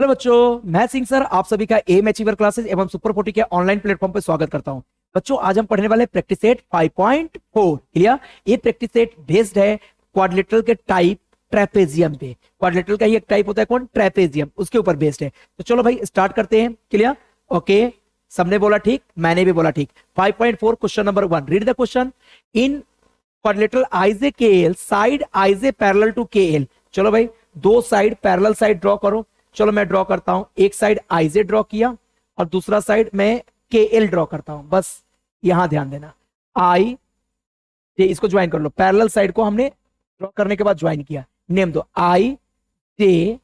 Hello बच्चों, मैं Singh sir आप सभी का एम अचीवर क्लासेस एवं सुपर 40 के ऑनलाइन प्लेटफॉर्म पर स्वागत करता हूं। बच्चों, आज हम पढ़ने वाले प्रैक्टिस सेट 5.4 क्लियर। ये प्रैक्टिस सेट बेस्ड है क्वाड्रिलेटरल के टाइप ट्रेपेजियम पे। क्वाड्रिलेटरल का ही एक टाइप होता है कौन, ट्रेपेजियम, उसके ऊपर बेस्ड है। तो चलो भाई स्टार्ट करते हैं। क्लियर, ओके, सबने बोला ठीक, मैंने भी बोला ठीक। 5.4 question number 1, read the question. In quadrilateral IJ K L side IJ parallel to K L. चलो भाई, दो साइड पैरेलल साइड ड्रॉ करो। चलो मैं ड्रॉ करता हूं, एक साइड आईजे ड्रॉ किया और दूसरा साइड मैं के एल ड्रॉ करता हूं। बस यहां ध्यान देना, आई जे, इसको ज्वाइन कर लो। पैरेलल साइड को हमने ड्रॉ करने के बाद ज्वाइन किया, नेम दो आई जे,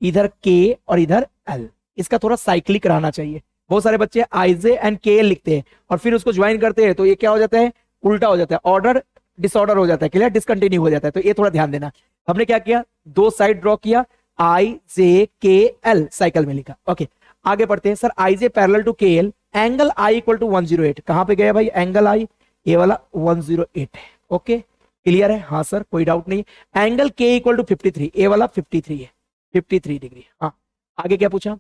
इधर के और इधर एल। इसका थोड़ा साइक्लिक रहना चाहिए। बहुत सारे बच्चे आईजे एंड के एल लिखते हैं और फिर उसको ज्वाइन करते हैं तो ये क्या हो जाता है, उल्टा हो जाता है, ऑर्डर डिसऑर्डर हो जाता है। क्लियर, डिसकंटिन्यू हो जाता है। तो ये थोड़ा ध्यान देना। हमने क्या किया, दो साइड ड्रॉ किया, आई जे के एल साइकिल में लिखा। ओके, आगे बढ़ते हैं। Sir I J parallel to K L, angle I equal to 108। कहां पे गया भाई एंगल आई, ये वाला 108 है। ओके, क्लियर है? हाँ सर, कोई डाउट नहीं। एंगल के इक्वल टू 53, ये वाला 53 है, 53 डिग्री। हाँ, आगे क्या पूछा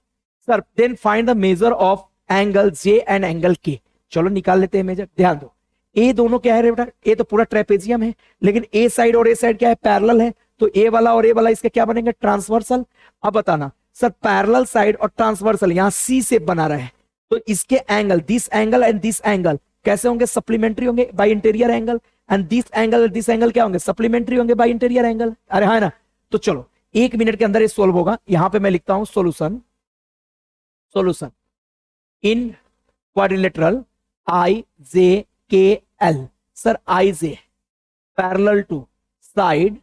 sir, then find the measure of angle J and angle K. चलो निकाल लेते हैं मेजर। ध्यान दो, ए दोनों क्या है रे बेटा, ए तो पूरा ट्रेपेजियम है, लेकिन ए साइड और ए साइड क्या है, पैरेलल है। तो ए वाला और ए वाला इसके क्या बनेंगे, ट्रांसवर्सल। अब बताना सर, पैरेलल साइड और ट्रांसवर्सल यहां सी से बना रहा है, तो इसके angle, this angle and this angle कैसे होंगे, सप्लीमेंट्री होंगे bye interior angle. And this angle और दिस एंगल क्या होंगे, सप्लीमेंट्री होंगे बाय इंटीरियर एंगल। अरे हाँ ना। तो चलो 1 मिनट के अंदर ये सोल्व होगा। यहां पे मैं लिखता हूं solution. Solution in quadrilateral I J K L. Sir I J parallel to side,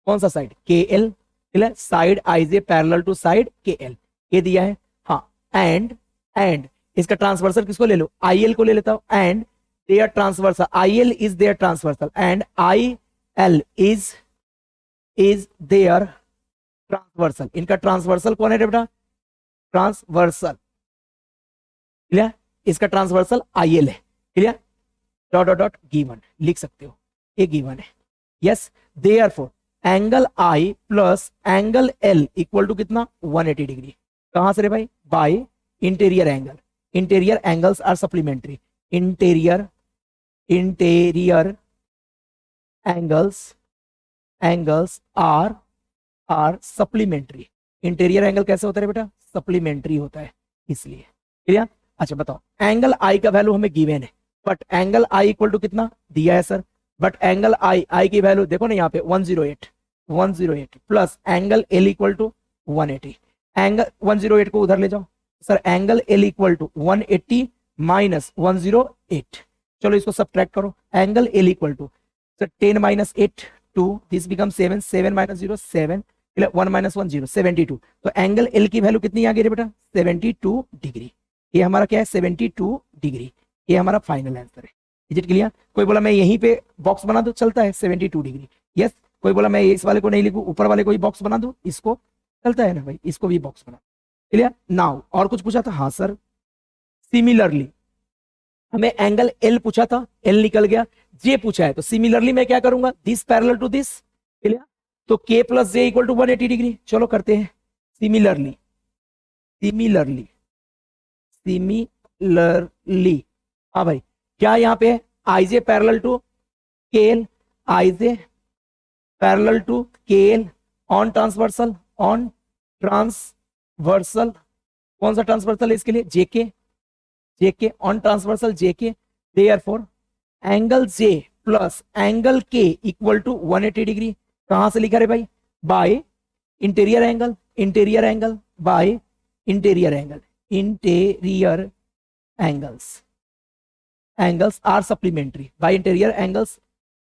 कौन सा side, K L. Side I J parallel to side K L, ये दिया है। हाँ, एंड इसका ट्रांसवर्सल किसको ले लो, आई एल को ले लेता हूं। And their transversal, I L is their transversal and I L is their transversal. इनका ट्रांसवर्सल कौन है बेटा, ट्रांसवर्सल। क्लियर, इसका ट्रांसवर्सल आई एल है। Clear, dot dot dot given लिख सकते हो, ये गिवन है। Yes, therefore angle I plus angle L equal to कितना, 180 डिग्री। कहां से रे भाई, by interior angle. Interior angles are supplementary. Interior angles are supplementary. Interior angle कैसे होता है बेटा, सप्लीमेंट्री होता है, इसलिए। क्लियर। अच्छा बताओ, एंगल आई का वैल्यू हमें गिवन है, but angle I equal to कितना दिया है सर, बट एंगल आई की वैल्यू देखो ना यहाँ पे 108 plus angle L equal to 180। Angle 108 को उधर ले जाओ sir, angle L equal to 180 minus 108। चलो इसको सब्ट्रैक्ट करो। Angle L equal to sir 10 minus 8 2, this become 7, 7 minus 0 7, 1 minus 1 0, 72। तो एंगल एल की वैल्यू कितनी आ गई बेटा, 72 डिग्री। ये हमारा क्या है, 72 डिग्री। ये हमारा फाइनल आंसर है। Is it clear? कोई बोला मैं यहीं पे बॉक्स बना दूं, चलता है 72 डिग्री। यस, कोई बोला मैं इस वाले को नहीं लिखूं, ऊपर वाले को ही बॉक्स बना दूं, इसको चलता है ना भाई, इसको भी बॉक्स बना। क्लियर। नाउ और कुछ पूछा था, हाँ सर। सिमिलरली हमें एंगल एल पूछा था, एल निकल गया। जे पूछा है तो सिमिलरली मैं क्या करूंगा, this parallel to this. Clear, तो K plus J equal to 180 degree. चलो करते हैं सिमिलरली। हाँ भाई, क्या यहाँ पे IJ parallel to KL, IJ parallel to KL on transversal, कौन सा ट्रांसवर्सल है इसके लिए, JK on transversal JK. Therefore angle J plus angle K equal to 180 degree. कहां से लिखा रे भाई, by interior angle by interior angles are supplementary bye interior angles.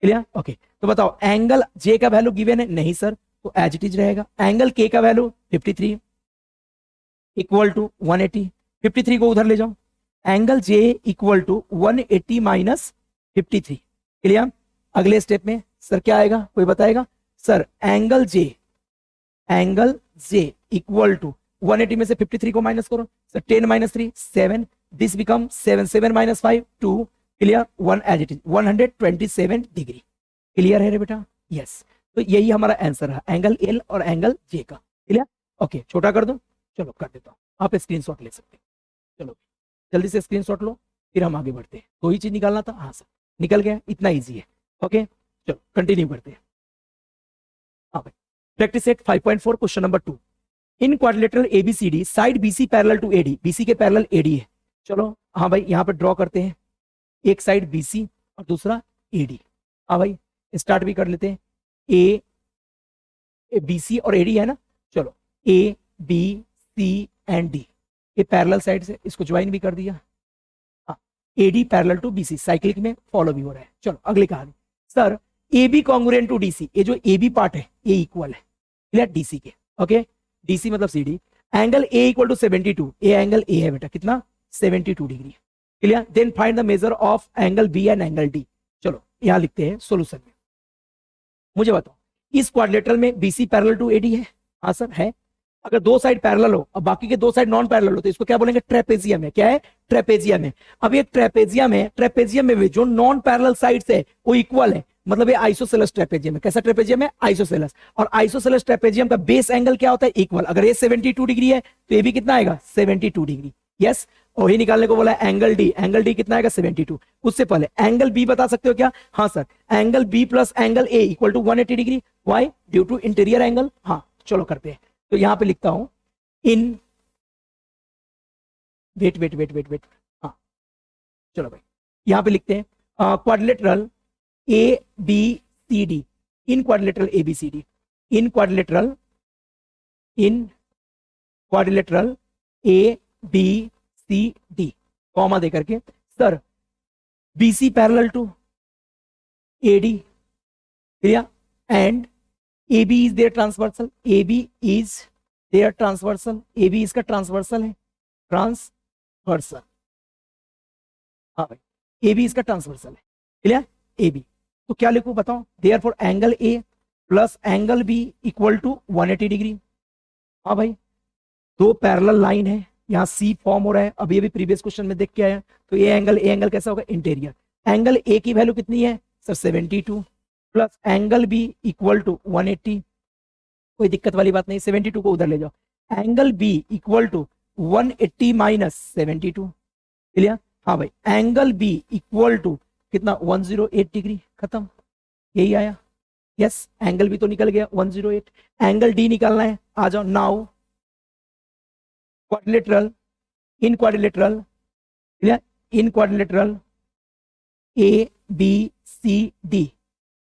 Clear. Okay, तो बताओ एंगल जे का वैल्यू गिवन है, नहीं सर, तो एज इट इज रहेगा। एंगल के का वैल्यू 53 इक्वल टू 180, 53 को उधर ले जाओ। Angle J equal to 180 minus 53। Clear. अगले स्टेप में सर क्या आएगा, कोई बताएगा sir, angle J equal to 180 में से 53 को माइनस करो sir, 10 minus 3 7, this become 7, 7 minus 5 2। Clear, 1 as it is 127 degree. Clear है रे बेटा? यस। तो यही हमारा आंसर है, एंगल एल और एंगल जे का। क्लियर। ओके, छोटा कर दो, चलो कर देता हूँ, आप स्क्रीनशॉट ले सकते हैं। चलो जल्दी से स्क्रीनशॉट लो, फिर हम आगे बढ़ते हैं। कोई चीज निकालना था, हाँ सर निकल गया, इतना इजी है। ओके चलो कंटिन्यू करते हैं। हाँ भाई, practice set 5.4 question number 2। In quadrilateral ABCD side BC parallel to AD, BC के पैरेलल एडी है। चलो हाँ भाई यहाँ पे ड्रॉ करते हैं, एक साइड बीसी और दूसरा एडी। हाँ भाई स्टार्ट भी कर लेते हैं। ए बीसी और एडी है ना, चलो A B C and D, ये पैरेलल साइड से इसको ज्वाइन भी कर दिया। हाँ AD parallel to BC, cyclic में फॉलो भी हो रहा है। चलो अगली कहानी, sir A B congruent to DC, ये जो ए बी पार्ट है ये इक्वल है क्लियर डीसी के। ओके डीसी मतलब CD, angle A equal to 72, a angle A है बेटा कितना 72 degree clear. Then find the measure of angle B and angle D. चलो यहां लिखते हैं सॉल्यूशन में। मुझे बताओ इस क्वाड्रिलेटरल में बीसी पैरेलल टू एडी है, हाँ सर है। अगर दो साइड पैरेलल हो और बाकी के दो साइड नॉन पैरेलल हो तो इसको क्या बोलेंगे, ट्रेपेजियम है। क्या है, ट्रेपेजियम है। अब ये ट्रेपेजियम है, ट्रेपेजियम में भी जो नॉन पैरेलल साइड्स है वो इक्वल है, मतलब ये आइसोसेलेस ट्रेपेजियम है। कैसा ट्रेपेजियम है, आइसोसेलेस। और आइसोसेलेस ट्रेपेजियम का बेस एंगल क्या होता है, इक्वल। अगर ये 72 डिग्री है तो ये भी कितना आएगा 72 डिग्री। यस वही निकालने को बोला है एंगल डी, एंगल डी कितना आएगा 72। उससे पहले एंगल बी बता सकते हो क्या, हाँ sir angle B plus angle A equal to 180 degree. Why, due to interior angle. हाँ चलो करते हैं, तो यहां पे लिखता हूं in wait wait wait wait wait हाँ चलो भाई यहां पे लिखते हैं quadrilateral A B C D, in quadrilateral A B C D, in quadrilateral A B C D comma दे करके, sir BC parallel to AD clear, and A B is their transversal, A B is their transversal, A B इसका transversal है, transversal. हाँ भाई A B इसका transversal है clear, A B. तो क्या लिखूं बताओ, therefore angle A plus angle B equal to 180 degree. हाँ भाई दो पैरेलल लाइन है, यहाँ सी फॉर्म हो रहा है, अब ये भी प्रीवियस क्वेश्चन में देख के आया। तो ये एंगल कैसा होगा, इंटीरियर। एंगल ए की वैल्यू कितनी है sir 72 plus angle B equal to 180, कोई दिक्कत वाली बात नहीं, 72 को उधर ले जाओ। Angle B equal to 180 minus 72 clear. हाँ भाई एंगल बी इक्वल टू कितना 108 डिग्री, खत्म, यही आया। यस एंगल बी तो निकल गया 108। एंगल डी निकालना है, आ जाओ। Now quadrilateral in quadrilateral clear, in quadrilateral A B C D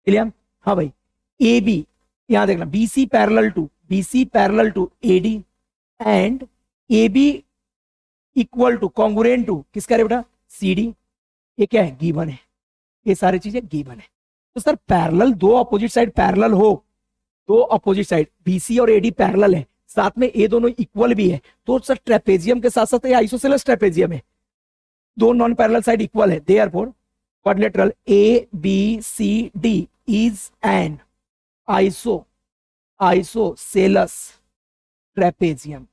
clear. हाँ भाई ए बी यहां देखना BC parallel to AD and A B equal to congruent to किसका रे बेटा सीडी। ये क्या है, गिवन है, ये सारी चीजें गिवन है। तो सर पैरेलल, दो अपोजिट साइड पैरेलल हो, दो अपोजिट साइड बीसी और एडी पैरेलल है, साथ में ए दोनों इक्वल भी है, तो सर ट्रेपेजियम के साथ साथ आइसोसेलेस ट्रेपेजियम है, दो नॉन पैरेलल साइड इक्वल है। Therefore quadrilateral A B C D is an isosceles trapezium,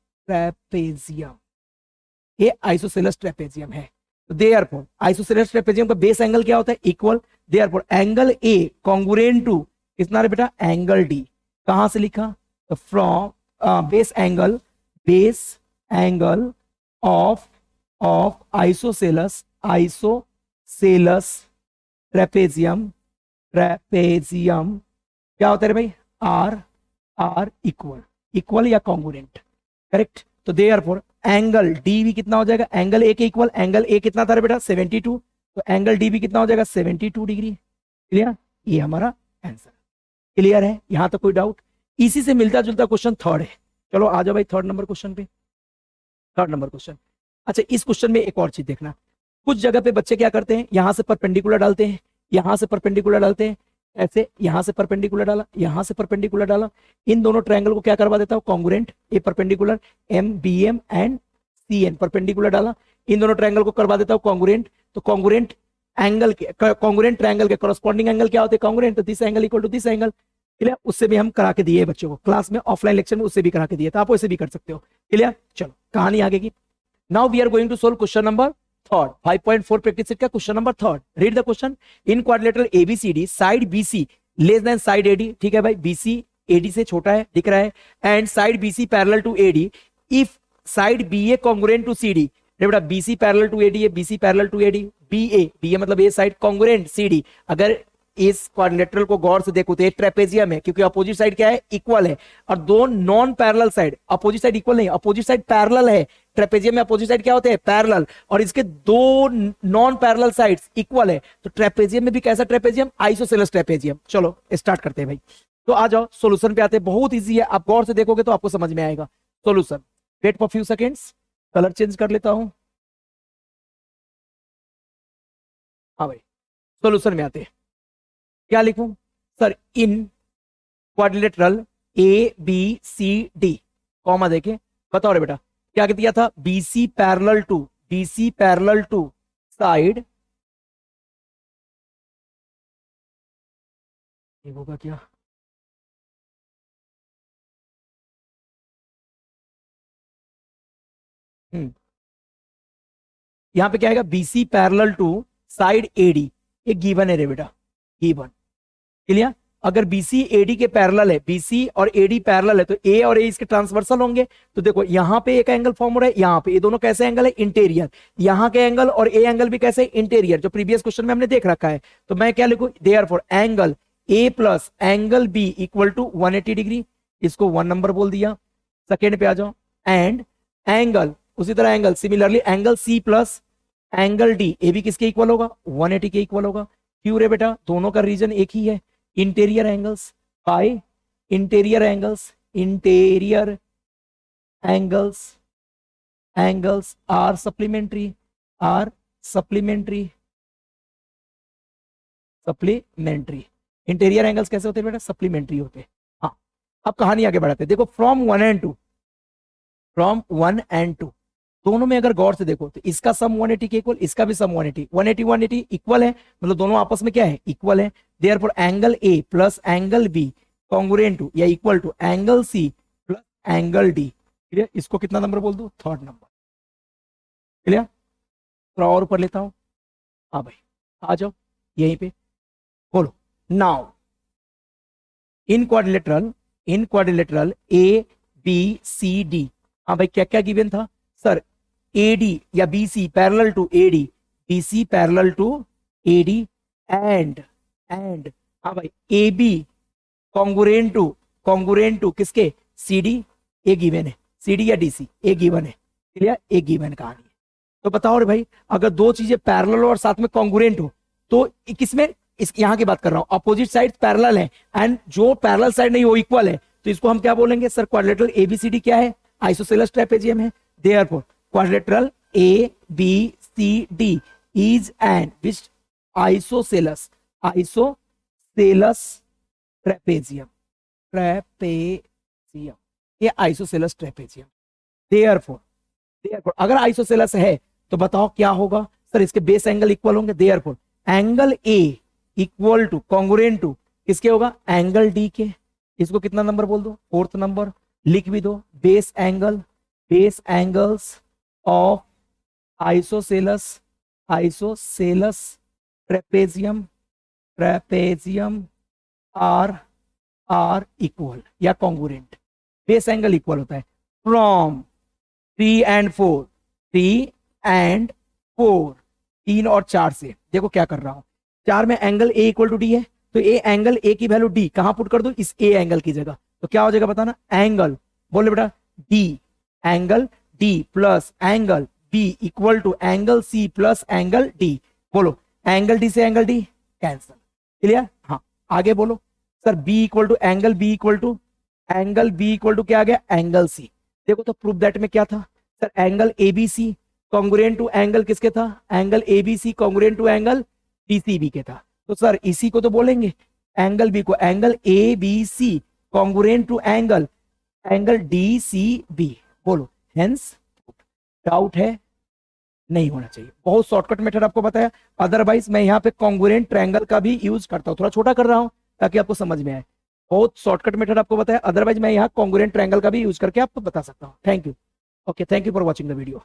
ये आइसोसेलेस ट्रेपेजियम है। तो देयरफॉर आइसोसेलेस ट्रेपेजियम का बेस एंगल क्या होता है, equal. Therefore angle A congruent to कितना रे बेटा एंगल डी। कहां से लिखा, तो from base angle of isosceles trapezium क्या होता है भाई, आर इक्वल या कॉन्ग्रुएंट, करेक्ट। तो देयरफॉर एंगल डी भी कितना हो जाएगा, एंगल ए के इक्वल, एंगल ए कितना था रे बेटा 72, तो एंगल डी भी कितना हो जाएगा 72 डिग्री क्लियर। ये हमारा आंसर क्लियर है, यहां तक कोई डाउट। इसी से मिलता जुलता क्वेश्चन थर्ड है, चलो आ जाओ भाई थर्ड नंबर क्वेश्चन पे। थर्ड नंबर क्वेश्चन, अच्छा इस क्वेश्चन में एक और चीज देखना, कुछ जगह पे बच्चे क्या करते हैं, यहां से परपेंडिकुलर डालते हैं, यहां से परपेंडिकुलर डालते हैं, ऐसे यहां से परपेंडिकुलर डाला, यहां से परपेंडिकुलर डाला, इन दोनों ट्रायंगल को क्या करवा देता हूं congruent, A perpendicular M B M and C N perpendicular डाला, इन दोनों ट्रायंगल को करवा देता हूं कॉन्ग्रुएंट। तो कॉन्ग्रुएंट एंगल के, कॉन्ग्रुएंट ट्रायंगल के कॉरेस्पॉन्डिंग एंगल क्या होते हैं कॉन्ग्रुएंट, तो this angle equal to this angle clear. उससे भी हम करा के दिए बच्चों को क्लास में, ऑफलाइन लेक्चर में उससे भी करा के दिए, तो आप वैसे भी कर सकते हो क्लियर। चलो कहानी आगे की। Now we are going to solve question number third, 5.4 practice set का question number third. Read the question, in quadrilateral ABCD side BC less than side AD, ठीक है भाई बीसी एडी से छोटा है दिख रहा है, and side BC parallel to AD, if side B A congruent to C D, बेटा B C parallel to AD है, B C parallel to AD, B A मतलब A side congruent C D. अगर इस quadrilateral को गौर से देखो तो एक ट्रेपेजियम है, क्योंकि अपोजिट साइड क्या है, इक्वल है, और दो non parallel side, opposite side equal नहीं, अपोजिट साइड पैरेलल है। ट्रेपेजियम में अपोजिट साइड क्या होते हैं, पैरेलल, और इसके दो नॉन पैरेलल साइड्स इक्वल है। तो ट्रेपेजियम में भी कैसा ट्रेपेजियम, आइसोसेलेस ट्रेपेजियम। चलो स्टार्ट करते हैं भाई। तो आ जाओ सॉल्यूशन पे आते हैं, बहुत इजी है, आप गौर से देखोगे तो आपको समझ में आएगा। Solution, wait for few seconds, colour change कर लेता हूं। हाँ भाई, सॉल्यूशन में आते हैं, क्या लिखूं sir, in quadrilateral A B C D, comma देके बताओ रे बेटा, क्या दिया था, बीसी पैरेलल टू साइड, ये होगा क्या, यहां पे क्या आएगा, BC parallel to side AD, ये गिवन है रे बेटा, गिवन, क्लियर। अगर बीसी एडी के पैरेलल है, बीसी और एडी पैरेलल है, तो ए और ए इसके ट्रांसवर्सल होंगे। तो देखो यहां पे एक एंगल फॉर्म हो रहा है, यहां पे, ये दोनों कैसे एंगल है, इंटीरियर, यहां के एंगल और ए एंगल भी कैसे, इंटीरियर, जो प्रीवियस क्वेश्चन में हमने देख रखा है। तो मैं क्या लिखूं, therefore angle A plus angle B equal to 180 degree, इसको 1 नंबर बोल दिया। सेकेंड पे आ जाओ, एंड एंगल, उसी तरह angle similarly angle C plus angle D, A भी किसके इक्वल होगा, 180 के इक्वल होगा। क्यों रे बेटा, दोनों का रीजन एक ही है, interior angles by interior angles are supplementary interior angles कैसे होते हैं बेटा, सप्लीमेंट्री होते हैं। हाँ, अब कहानी आगे बढ़ाते हैं। देखो फ्रॉम 1 एंड 2 दोनों में अगर गौर से देखो तो इसका सम 180 के इक्वल, इसका भी सम 180, 180 इक्वल है, मतलब दोनों आपस में क्या है, इक्वल है। Therefore angle A plus angle B congruent to या equal to angle C plus angle D, clear. इसको कितना नंबर बोल दो, 3rd नंबर, क्लियर। थोड़ा और ऊपर लेता हूं, हाँ भाई आ जाओ यहीं पे, बोलो now in quadrilateral A B C D, हाँ भाई क्या क्या गिवन था सर, AD या BC parallel to AD, BC parallel to AD and हाँ भाई AB कॉन्ग्रुएंट टू किसके, CD, ए गिवन है, CD या DC ए गिवन है, क्लियर, ए गिवन कहानी है। तो बताओ रे भाई, अगर दो चीजें पैरेलल और साथ में कॉन्ग्रुएंट हो तो किसमें, इस यहाँ की बात कर रहा हूं, अपोजिट साइड पैरेलल है एंड जो पैरेलल साइड नहीं वो इक्वल है, तो इसको हम क्या बोलेंगे सर, क्वाड्रिलेटरल ABCD क्या है, आइसोसेलेस ट्रेपेजियम है। Therefore, quadrilateral ABCD is an which isosceles trapezium, ये आइसोसेलेस ट्रेपेजियम। Therefore, अगर आइसोसेलेस है तो बताओ क्या होगा सर, इसके बेस एंगल इक्वल होंगे। Therefore, angle A equal to congruent to किसके होगा, एंगल D के। इसको कितना नंबर बोल दो, 4th नंबर, लिख भी दो, base angles of isosceles trapezium are equal या कॉन्ग्रुएंट, बेस एंगल इक्वल होता है फ्रॉम 3 and 4, 3 और 4 से। देखो क्या कर रहा हूं, 4 में angle A equal to D है, तो ए एंगल ए की वैल्यू डी कहां पुट कर दो, इस ए एंगल की जगह, तो क्या हो जाएगा बताना, एंगल बोले बेटा D, angle D plus angle B equal to angle C plus angle D. बोलो एंगल डी से एंगल डी कैंसल, क्लियर। हाँ आगे बोलो sir, B equal to angle B equal to क्या आ गया, एंगल सी। देखो तो प्रूफ दैट में क्या था sir, angle ABC congruent to angle किसके था, angle ABC congruent to angle DCB के था। तो सर इसी को तो बोलेंगे एंगल बी को, angle ABC congruent to angle DCB. बोलो हेंस, डाउट है, नहीं होना चाहिए। बहुत शॉर्टकट मेथड आपको बताया, अदरवाइज मैं यहाँ पे कॉन्ग्रुएंट ट्रायंगल का भी यूज करता हूँ, थोड़ा छोटा कर रहा हूँ ताकि आपको समझ में आए। बहुत शॉर्टकट मेथड आपको बताया, अदरवाइज मैं यहाँ कॉन्ग्रुएंट ट्रायंगल का भी यूज करके आपको बता सकता हूँ। Thank you, okay, thank you for watching the video.